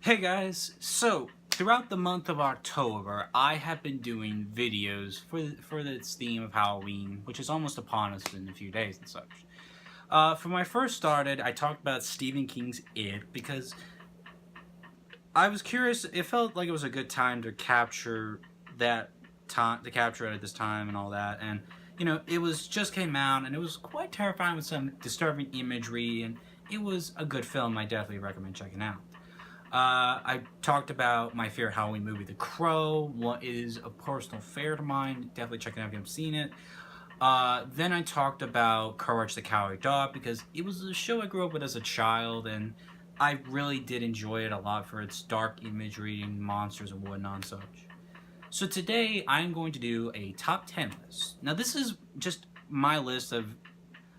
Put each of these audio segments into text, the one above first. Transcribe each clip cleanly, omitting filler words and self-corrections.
Hey guys, so throughout the month of October, I have been doing videos for this theme of Halloween, which is almost upon us in a few days and such. For when I first started, I talked about Stephen King's It because I was curious. It felt like it was a good time to capture that time, to capture it at this time and all that. And it was just came out and it was quite terrifying with some disturbing imagery, and it was a good film. I definitely recommend checking out. I talked about my favorite Halloween movie, The Crow. What is a personal favorite of mine. Definitely check it out if you haven't seen it. Then I talked about Courage the Cowardly Dog because it was a show I grew up with as a child, and I really did enjoy it a lot for its dark imagery and monsters and whatnot and such. So today I'm going to do a top 10 list. Now this is just my list of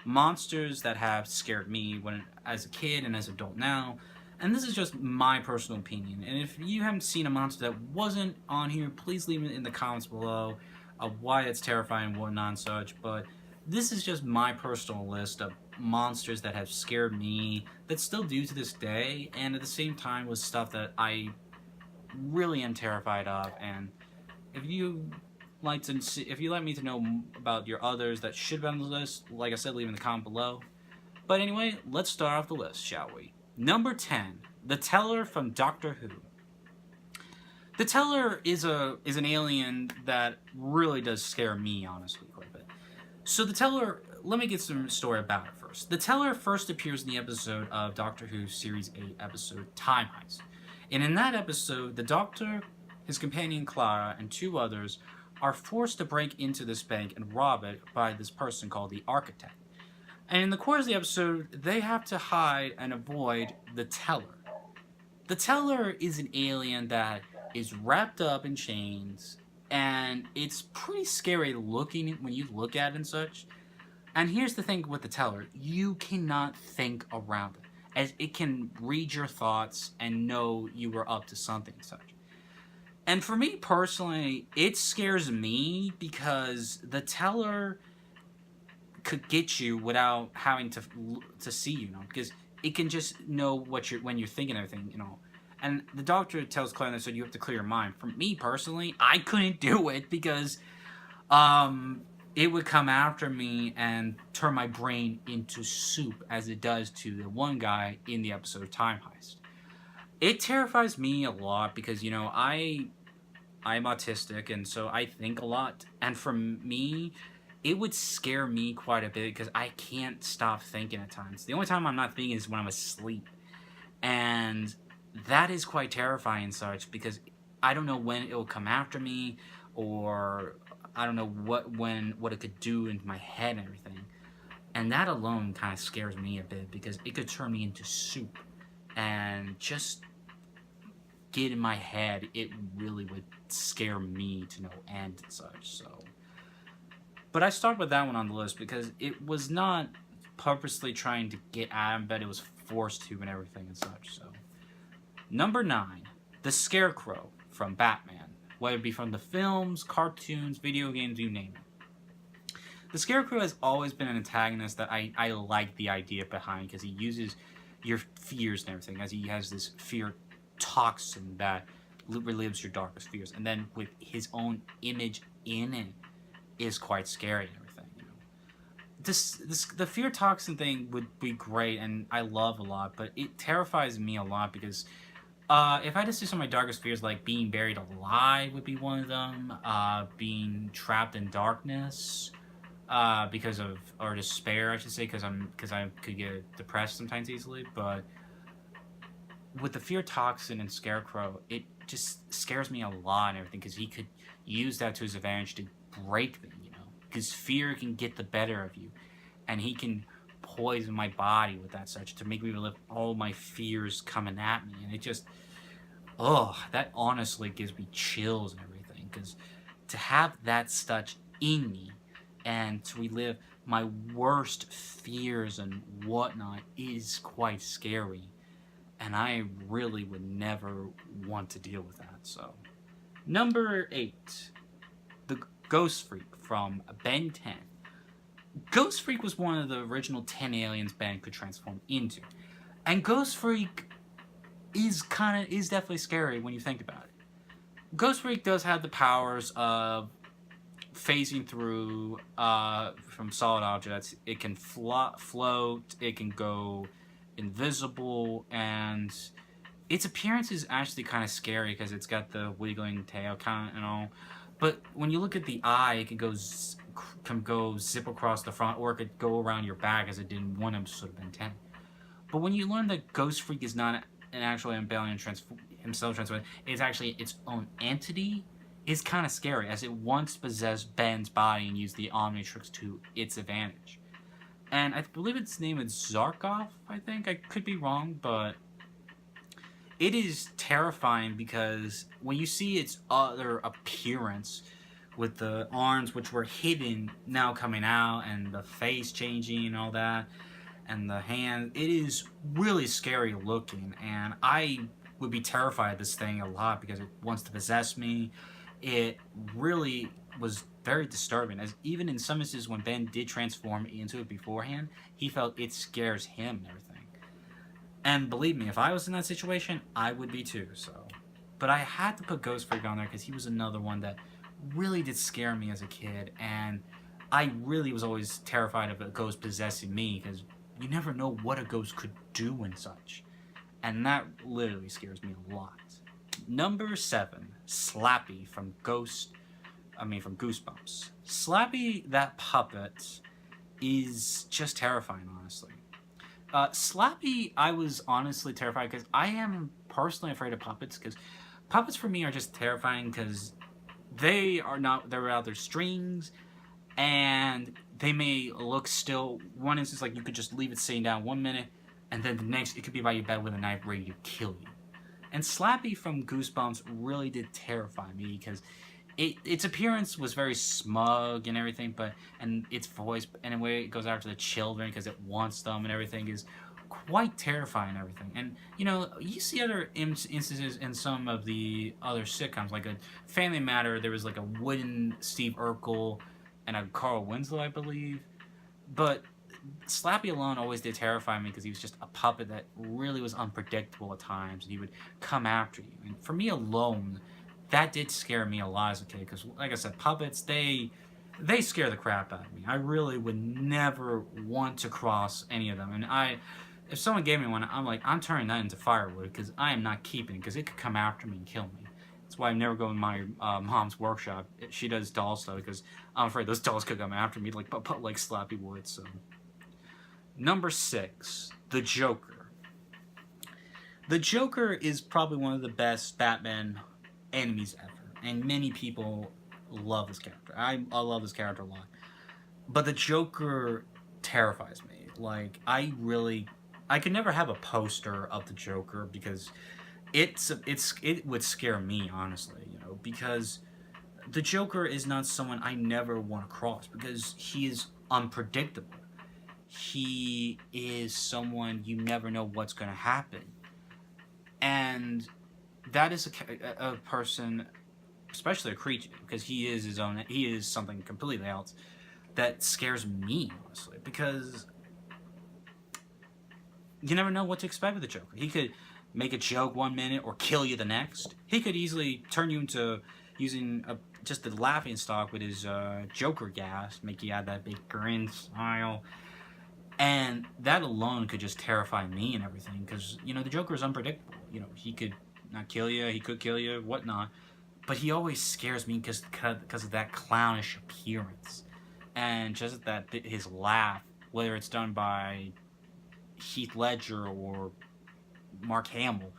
monsters that have scared me when as a kid and as an adult now. And this is just my personal opinion. And if you haven't seen a monster that wasn't on here, please leave it in the comments below of why it's terrifying and whatnot and such. But this is just my personal list of monsters that have scared me, that still do to this day, and at the same time was stuff that I really am terrified of. And if you like to see, if you like me to know about your others that should be on the list, like I said, leave in the comment below. But anyway, let's start off the list, shall we? Number 10, the Teller from Doctor Who. The Teller is an alien that really does scare me, honestly, quite a bit. So the Teller, let me get some story about it first. The Teller first appears in the episode of Doctor Who Series 8 episode Time Heist. And in that episode, the Doctor, his companion Clara, and two others are forced to break into this bank and rob it by this person called the Architect. And in the course of the episode, they have to hide and avoid the Teller. The Teller is an alien that is wrapped up in chains, and it's pretty scary looking when you look at it and such. And here's the thing with the Teller, you cannot think around it, as it can read your thoughts and know you were up to something and such. And for me personally, it scares me because the Teller could get you without having to see you, because it can just know what when you're thinking everything, And the Doctor tells Claire that, so you have to clear your mind. For me personally, I couldn't do it because it would come after me and turn my brain into soup, as it does to the one guy in the episode of Time Heist. It terrifies me a lot because I'm autistic, and so I think a lot, and for me, it would scare me quite a bit because I can't stop thinking at times. The only time I'm not thinking is when I'm asleep. And that is quite terrifying and such because I don't know when it will come after me, or I don't know what it could do into my head and everything. And that alone kind of scares me a bit because it could turn me into soup and just get in my head. It really would scare me to no end and such, so. But I started with that one on the list because it was not purposely trying to get at him, but it was forced to and everything and such, so. Number 9, the Scarecrow from Batman. Whether it be from the films, cartoons, video games, you name it. The Scarecrow has always been an antagonist that I like the idea behind, because he uses your fears and everything, as he has this fear toxin that relives your darkest fears. And then with his own image in it, is quite scary and everything. The fear toxin thing would be great, and I love a lot, but it terrifies me a lot because if I had to see some of my darkest fears, like being buried alive would be one of them, being trapped in darkness because of, or despair, I should say, because I could get depressed sometimes easily. But with the fear toxin and Scarecrow, it just scares me a lot and everything because he could use that to his advantage to break me, because fear can get the better of you, and he can poison my body with that such to make me relive all my fears coming at me, and it just, that honestly gives me chills and everything, because to have that such in me and to relive my worst fears and whatnot is quite scary, and I really would never want to deal with that. So, number 8, the Ghost Freak from Ben 10. Ghost Freak was one of the original 10 aliens Ben could transform into. And Ghost Freak is definitely scary when you think about it. Ghost Freak does have the powers of phasing through from solid objects. It can float, it can go invisible, and its appearance is actually kind of scary because it's got the wiggling tail kind and all. But when you look at the eye, it can go zip across the front, or it could go around your back as it did in one episode of Ben 10. But when you learn that Ghost Freak is not an actual Ambalian himself transformed, it's actually its own entity, is kind of scary, as it once possessed Ben's body and used the Omnitrix to its advantage. And I believe its name is Zarkov, I think. I could be wrong, but it is terrifying because when you see its other appearance with the arms which were hidden now coming out and the face changing and all that and the hand, it is really scary looking, and I would be terrified of this thing a lot because it wants to possess me. It really was very disturbing, as even in some instances when Ben did transform into it beforehand, he felt it scares him and everything. And believe me, if I was in that situation, I would be too, so. But I had to put Ghost Freak on there because he was another one that really did scare me as a kid, and I really was always terrified of a ghost possessing me because you never know what a ghost could do and such. And that literally scares me a lot. Number 7, Slappy from Goosebumps. Slappy, that puppet, is just terrifying, honestly. Slappy, I was honestly terrified because I am personally afraid of puppets, because puppets for me are just terrifying because they're out their strings, and they may look still. One instance, like, you could just leave it sitting down 1 minute, and then the next, it could be by your bed with a knife ready to kill you. And Slappy from Goosebumps really did terrify me because its appearance was very smug and everything, and its voice and the way it goes after the children because it wants them and everything is quite terrifying and everything. And, you know, you see other instances in some of the other sitcoms, like a Family Matter, there was like a wooden Steve Urkel and a Carl Winslow, I believe. But Slappy alone always did terrify me because he was just a puppet that really was unpredictable at times, and he would come after you. And for me alone, that did scare me a lot as a kid because, like I said, puppets, they scare the crap out of me. I really would never want to cross any of them. And if someone gave me one, I'm like, I'm turning that into firewood because I am not keeping it because it could come after me and kill me. That's why I never go in my mom's workshop. She does doll stuff because I'm afraid those dolls could come after me, like Slappy would. So, number 6, the Joker. The Joker is probably one of the best Batman enemies ever, and many people love this character. I love this character a lot, but the Joker terrifies me. Like, I could never have a poster of the Joker because it would scare me, honestly, you know, because the Joker is not someone I never want to cross because he is unpredictable. He is someone you never know what's going to happen, and that is a person, especially a creature, because he is something completely else, that scares me, honestly, because you never know what to expect with the Joker. He could make a joke 1 minute or kill you the next. He could easily turn you into using just the laughing stock with his Joker gas, make you have that big grin smile. And that alone could just terrify me and everything, because, you know, the Joker is unpredictable. You know, he could not kill you, he could kill you, whatnot. But he always scares me because of that clownish appearance. And just that his laugh, whether it's done by Heath Ledger or Mark Hamill,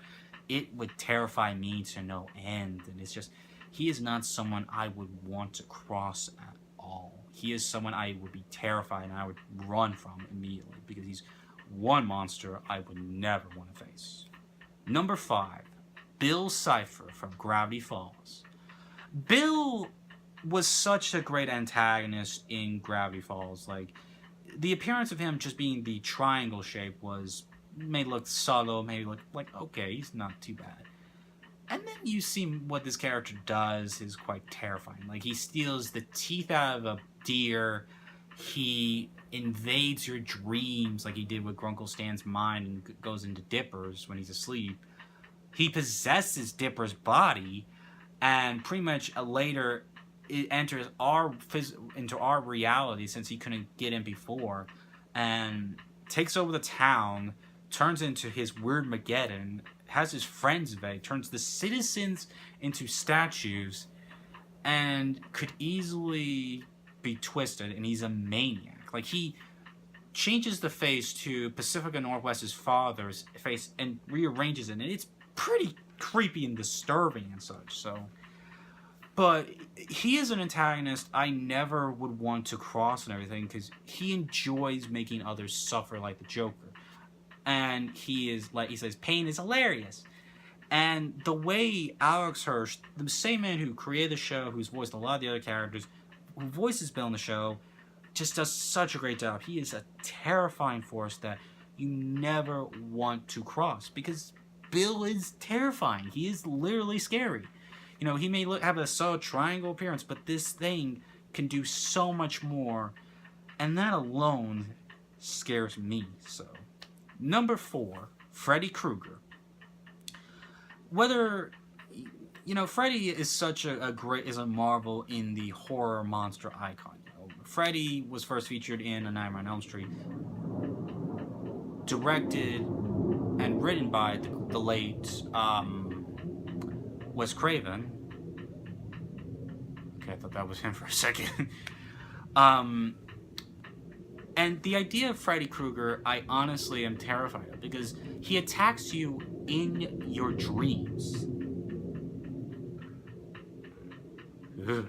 it would terrify me to no end. And it's just, he is not someone I would want to cross at all. He is someone I would be terrified and I would run from immediately because he's one monster I would never want to face. Number 5, Bill Cipher from Gravity Falls. Bill was such a great antagonist in Gravity Falls. Like, the appearance of him just being the triangle shape made look subtle, maybe look like, okay, he's not too bad. And then you see what this character does is quite terrifying. Like, he steals the teeth out of a deer, he invades your dreams like he did with Grunkle Stan's mind and goes into Dippers when he's asleep. he possesses Dipper's body, and pretty much later it enters into our reality since he couldn't get in before, and takes over the town, turns into his weird Mageddon, has his friends invade, turns the citizens into statues, and could easily be twisted, and he's a maniac. Like, he changes the face to Pacifica Northwest's father's face and rearranges it, and it's pretty creepy and disturbing and such. So, but he is an antagonist I never would want to cross and everything, because he enjoys making others suffer like the Joker. And he is, like he says, pain is hilarious. And the way Alex Hirsch, the same man who created the show, who's voiced a lot of the other characters, who voices Bill in the show, just does such a great job. He is a terrifying force that you never want to cross, because Bill is terrifying. He is literally scary. You know, he may have a solid triangle appearance, but this thing can do so much more, and that alone scares me. So, number 4, Freddy Krueger. Whether, you know, Freddy is such a marvel in the horror monster icon. You know, Freddy was first featured in A Nightmare on Elm Street, directed and written by the late Wes Craven. Okay, I thought that was him for a second. And the idea of Freddy Krueger, I honestly am terrified of, because he attacks you in your dreams. Ugh.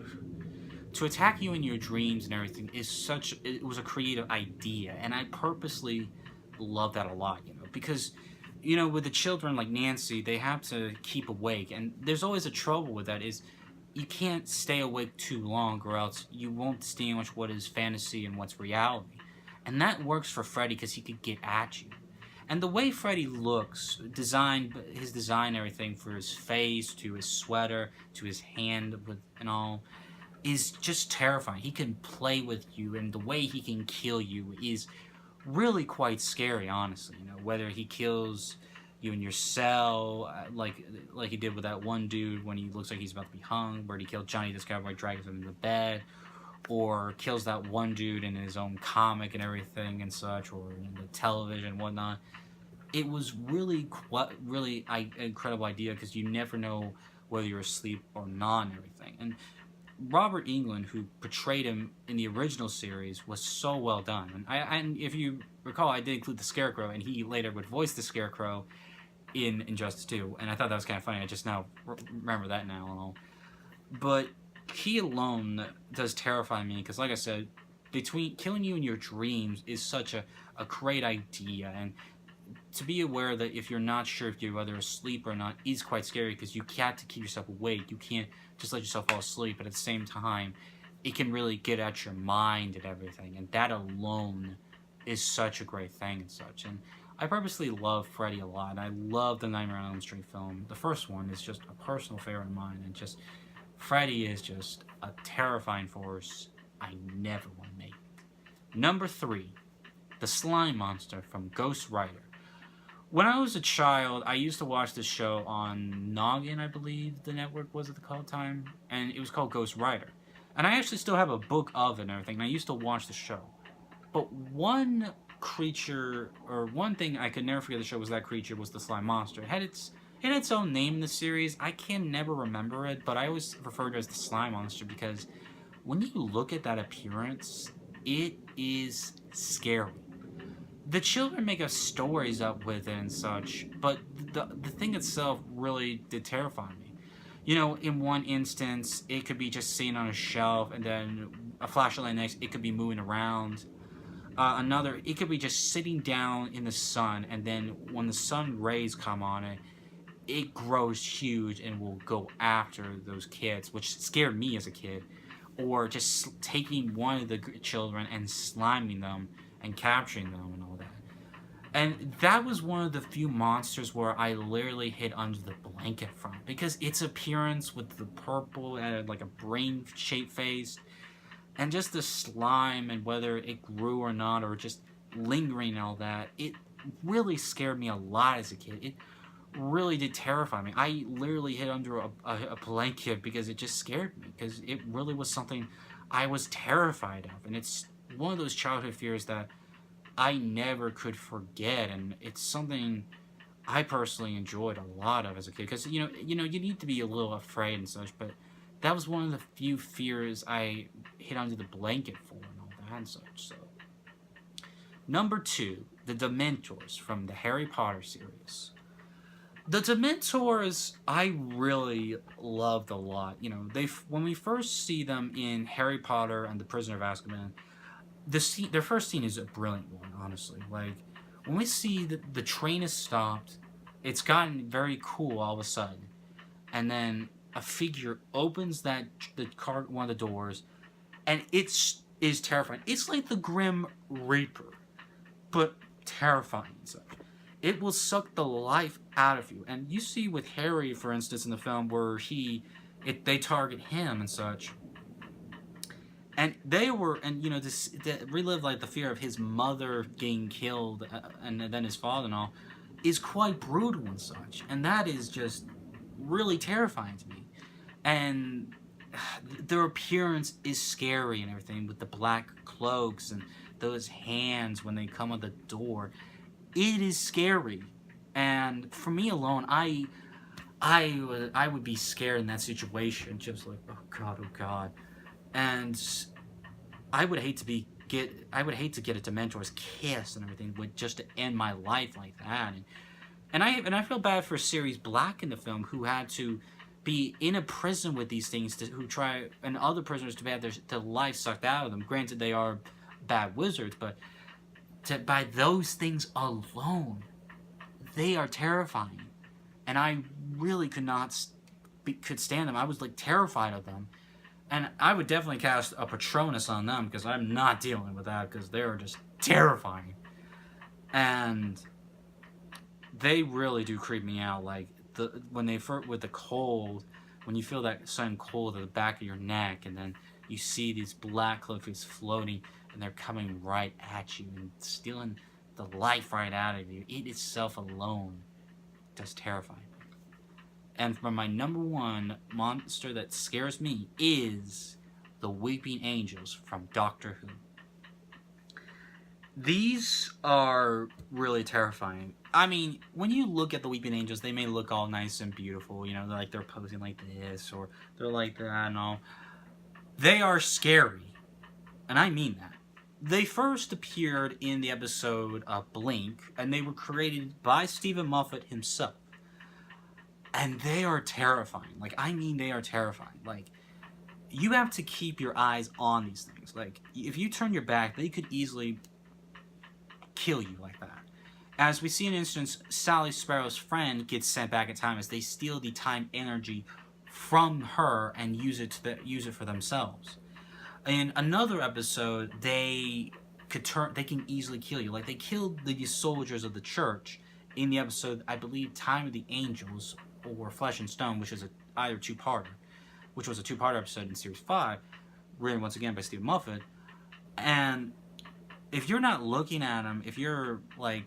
To attack you in your dreams and everything it was a creative idea, and I purposely love that a lot, you know, because, you know, with the children like Nancy, they have to keep awake, and there's always a trouble with that, is you can't stay awake too long, or else you won't distinguish what is fantasy and what's reality. And that works for Freddy, because he could get at you. And the way Freddy looks, his design and everything, for his face, to his sweater, to his hand and all, is just terrifying. He can play with you, and the way he can kill you is really quite scary, honestly. You know, whether he kills you in your cell, like he did with that one dude when he looks like he's about to be hung, where he killed Johnny this Cowboy, drags him into the bed, or kills that one dude in his own comic and everything and such, or in the television and whatnot. It was really an incredible idea, because you never know whether you're asleep or not and everything. And Robert Englund, who portrayed him in the original series, was so well done. And if you recall, I did include the Scarecrow, and he later would voice the Scarecrow in Injustice 2, and I thought that was kind of funny. I just now remember that now and all. But he alone does terrify me, because, like I said, between killing you in your dreams is such a great idea, and to be aware that if you're not sure if you're whether asleep or not is quite scary, because you have to keep yourself awake. You can't just let yourself fall asleep, but at the same time, it can really get at your mind and everything, and that alone is such a great thing and such. And I purposely love Freddy a lot. I love the Nightmare on Elm Street film. The first one is just a personal favorite of mine, and just Freddy is just a terrifying force I never want to make. Number 3, the slime monster from Ghost Rider. When I was a child, I used to watch this show on Noggin, I believe the network was at the call time, and it was called Ghost Rider. And I actually still have a book of it and everything, and I used to watch the show. But one creature, or one thing I could never forget the show was that creature was the slime monster. It had its own name in the series. I can never remember it, but I always refer to it as the slime monster, because when you look at that appearance, it is scary. The children make up stories up with it and such, but the thing itself really did terrify me. You know, in one instance, it could be just sitting on a shelf, and then a flashlight next, it could be moving around. Another, it could be just sitting down in the sun, and then when the sun rays come on it, it grows huge and will go after those kids, which scared me as a kid. Or just taking one of the children and sliming them and capturing them and all that. And that was one of the few monsters where I literally hid under the blanket from, because its appearance with the purple and like a brain-shaped face, and just the slime and whether it grew or not, or just lingering and all that, it really scared me a lot as a kid. It really did terrify me. I literally hid under a blanket because it just scared me, because it really was something I was terrified of. And it's one of those childhood fears that I never could forget, and it's something I personally enjoyed a lot of as a kid, because you need to be a little afraid and such, but that was one of the few fears I hid under the blanket for and all that and such. So, number 2, the Dementors from the Harry Potter series. The Dementors I really loved a lot. When we first see them in Harry Potter and the Prisoner of Azkaban, their first scene is a brilliant one, honestly. Like, when we see the train is stopped, it's gotten very cool all of a sudden, and then a figure opens one of the doors, and it is terrifying. It's like the Grim Reaper, but terrifying and such. It will suck the life out of you, and you see with Harry, for instance, in the film where they target him and such. And they relive like the fear of his mother getting killed, and then his father and all, is quite brutal and such. And that is just really terrifying to me. And their appearance is scary and everything, with the black cloaks and those hands when they come on the door. It is scary. And for me alone, I would be scared in that situation, just like, oh god. And I would hate to get a Dementor's kiss and everything, just to end my life like that. And I feel bad for Sirius Black in the film, who had to be in a prison with these things, and other prisoners to have their life sucked out of them. Granted, they are bad wizards, but by those things alone, they are terrifying. And I really could stand them. I was like terrified of them. And I would definitely cast a Patronus on them, because I'm not dealing with that, because they're just terrifying. And they really do creep me out. Like, with the cold, when you feel that sudden cold at the back of your neck, and then you see these black cloaks floating, and they're coming right at you and stealing the life right out of you. It itself alone does terrify me. And for my number 1 monster that scares me is the Weeping Angels from Doctor Who. These are really terrifying. I mean, when you look at the Weeping Angels, they may look all nice and beautiful, they're posing like this, or they're like that and all. They are scary, and I mean that. They first appeared in the episode Blink, and they were created by Stephen Moffat himself. And they are terrifying. Like, I mean, they are terrifying. Like, you have to keep your eyes on these things. Like, if you turn your back, they could easily kill you like that. As we see an instance, Sally Sparrow's friend gets sent back in time as they steal the time energy from her and use it for themselves. In another episode, they can easily kill you. Like, they killed the soldiers of the church in the episode, I believe, Time of the Angels, or Flesh and Stone, which is either two-parter, which was a two-parter episode in Series 5, written once again by Stephen Moffat. And if you're not looking at them, if you're like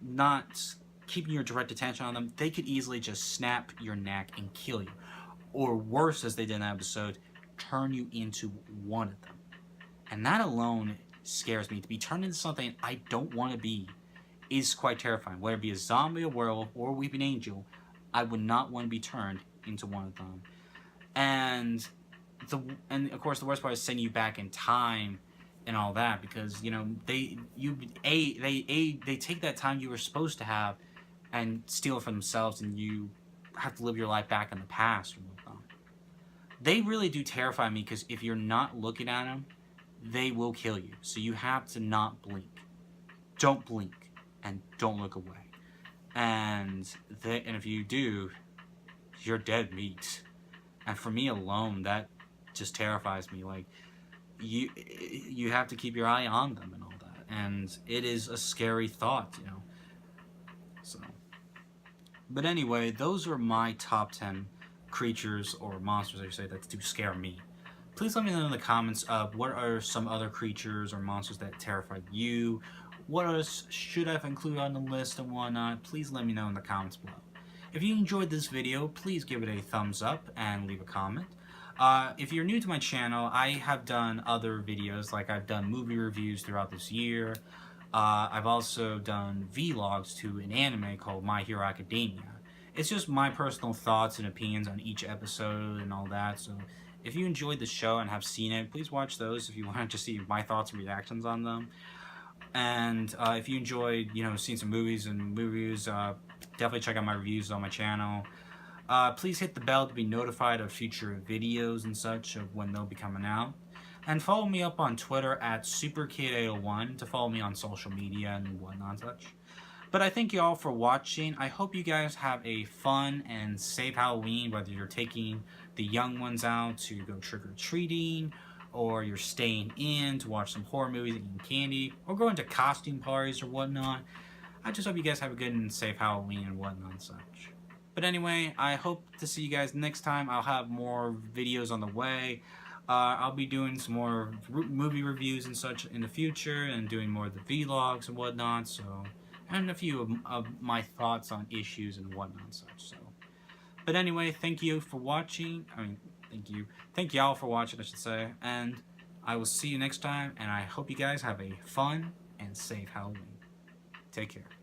not keeping your direct attention on them, they could easily just snap your neck and kill you. Or worse, as they did in that episode, turn you into one of them. And that alone scares me. To be turned into something I don't want to be is quite terrifying. Whether it be a zombie, a werewolf, or a weeping angel, I would not want to be turned into one of them. And of course the worst part is sending you back in time and all that, because they take that time you were supposed to have and steal it for themselves, and you have to live your life back in the past. They really do terrify me, because if you're not looking at them, they will kill you. So you have to not blink. Don't blink and don't look away. And if you do, you're dead meat. And for me alone, that just terrifies me. Like, you have to keep your eye on them and all that. And it is a scary thought, So, but anyway, those are my top 10 creatures or monsters, I should say, that do scare me. Please let me know in the comments what are some other creatures or monsters that terrify you. What else should I include on the list and whatnot? Please let me know in the comments below. If you enjoyed this video, please give it a thumbs up and leave a comment. If you're new to my channel, I have done other videos, like I've done movie reviews throughout this year. I've also done vlogs to an anime called My Hero Academia. It's just my personal thoughts and opinions on each episode and all that, so if you enjoyed the show and have seen it, please watch those if you want to see my thoughts and reactions on them. And if you enjoyed, seeing some movies and reviews, definitely check out my reviews on my channel. Please hit the bell to be notified of future videos and such of when they'll be coming out. And follow me up on Twitter at SuperKid801 to follow me on social media and whatnot and such. But I thank you all for watching. I hope you guys have a fun and safe Halloween, whether you're taking the young ones out to go trick-or-treating, or you're staying in to watch some horror movies, eating candy, or going to costume parties or whatnot. I just hope you guys have a good and safe Halloween and whatnot and such. But anyway, I hope to see you guys next time. I'll have more videos on the way. I'll be doing some more movie reviews and such in the future, and doing more of the vlogs and whatnot, and a few of my thoughts on issues and whatnot and such. But anyway, thank you for watching. Thank y'all for watching, I should say. And I will see you next time, and I hope you guys have a fun and safe Halloween. Take care.